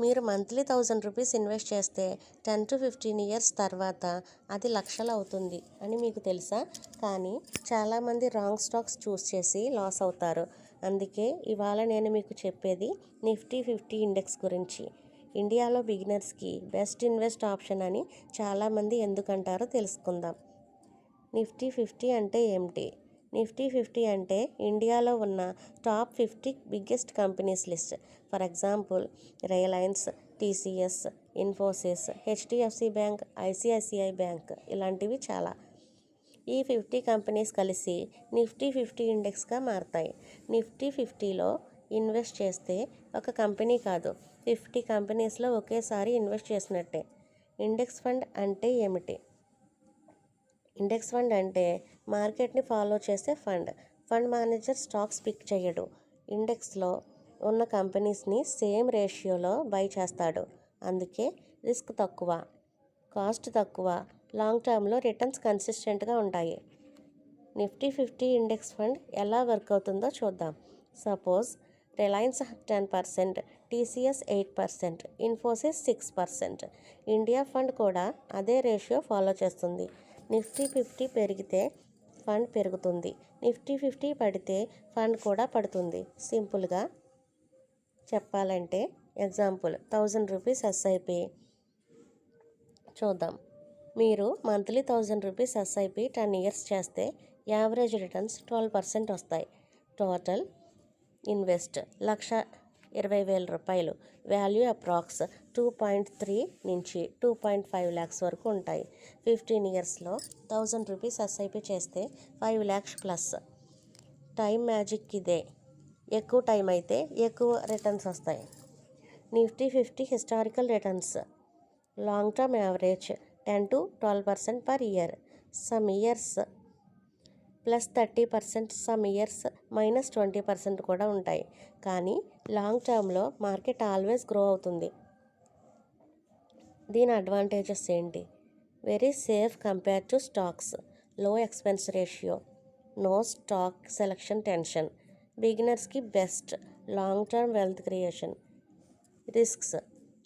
మీరు monthly 1000 rupees invest చేస్తే 10 to 15 years తర్వాత అది లక్షలు అవుతుంది అని మీకు తెలుసా? కానీ చాలామంది రాంగ్ స్టాక్స్ చూస్ చేసి లాస్ అవుతారు. అందుకే ఇవాళ నేను మీకు చెప్పేది నిఫ్టీ 50 ఇండెక్స్ గురించి. ఇండియాలో బిగినర్స్కి బెస్ట్ ఇన్వెస్ట్ ఆప్షన్ అని చాలామంది ఎందుకంటారో తెలుసుకుందాం. నిఫ్టీ 50 అంటే ఏమిటి? నిఫ్టీ 50 అంటే ఇండియాలో ఉన్న top 50 biggest companies list. For example Reliance, TCS, Infosys, HDFC bank, ICICI bank ఇలాంటివి చాలా. ఈ 50 కంపెనీస్ కలిసి నిఫ్టీ 50 ఇండెక్స్గా మారతాయి. నిఫ్టీ 50లో ఇన్వెస్ట్ చేస్తే ఒక కంపెనీ కాదు, 50 కంపెనీస్లో ఒకేసారి ఇన్వెస్ట్ చేసినట్టే. ఇండెక్స్ ఫండ్ అంటే ఏమిటి? ఇండెక్స్ ఫండ్ అంటే మార్కెట్ని ఫాలో చేసే fund. Fund manager stocks pick చేయడు, ఇండెక్స్లో ఉన్న కంపెనీస్ని సేమ్ రేషియోలో బై చేస్తాడు. అందుకే రిస్క్ తక్కువ, కాస్ట్ తక్కువ, లాంగ్ టర్మ్లో రిటర్న్స్ కన్సిస్టెంట్గా ఉంటాయి. నిఫ్టీ 50 ఇండెక్స్ ఫండ్ ఎలా వర్క్ అవుతుందో చూద్దాం. Suppose Reliance 10%, TCS 8%, Infosys 6%. India fund కూడా అదే రేషియో ఫాలో చేస్తుంది. నిఫ్టీ 50 పెరిగితే ఫండ్ పెరుగుతుంది, నిఫ్టీ 50 పడితే ఫండ్ కూడా పడుతుంది. సింపుల్గా చెప్పాలంటే ఎగ్జాంపుల్ 1000 రూపీస్ ఎస్ఐపి చూద్దాం. మీరు మంత్లీ 1000 రూపీస్ ఎస్ఐపి 10 ఇయర్స్ చేస్తే యావరేజ్ రిటర్న్స్ 12% వస్తాయి. టోటల్ ఇన్వెస్ట్ 1,20,000 రూపాయలు. వాల్యూ అప్రాక్స్ 2.3 నుంచి 2.5 lakhs వరకు ఉంటాయి. 15 ఇయర్స్లో 1000 రూపీస్ ఎస్ఐపి చేస్తే 5 lakhs ప్లస్. టైం మ్యాజిక్ ఇదే, ఎక్కువ టైం అయితే ఎక్కువ రిటర్న్స్ వస్తాయి. Nifty 50 historical returns. Long term average 10 to 12% per year. Some years +30%, some years -20% కూడా ఉంటాయి. కానీ లాంగ్ టర్మ్లో మార్కెట్ ఆల్వేస్ గ్రో అవుతుంది. దీని అడ్వాంటేజెస్ ఏంటి? Very safe compare to stocks, low expense ratio, no stock selection tension, బిగినర్స్కి best, long term wealth creation. Risks: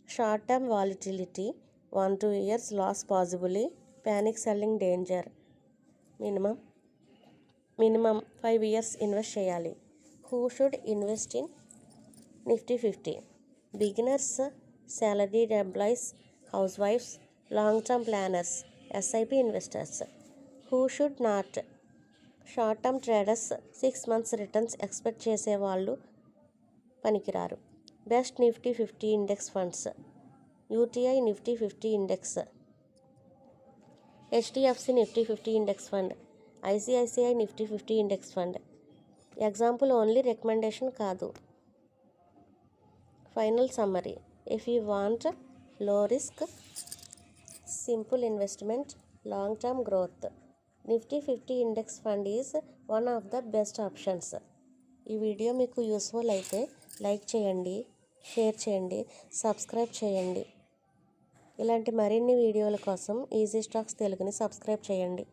short term volatility, 1-2 years loss possibly, panic selling danger. Minimum 5 years invest చేయాలి. Who should invest in Nifty 50? Beginners, salaried employees, హౌస్ వైఫ్స్, long term planners, SIP investors. Who should not? Short term traders, 6 months returns expect చేసేవాళ్ళు పనికిరారు. Best Nifty 50 index funds: UTI Nifty 50 index, HDFC Nifty 50 index fund, ICICI Nifty 50 index fund. Example only, recommendation కాదు. Final summary: if you want low risk, simple investment, long term growth, Nifty 50 index fund is one of the best options. ఈ video మీకు useful అయితే like చేయండి, share చేయండి, subscribe చేయండి. ఇలాంటి మరిన్ని వీడియోల కోసం ఈజీ స్టాక్స్ తెలుగుని సబ్స్క్రైబ్ చేయండి.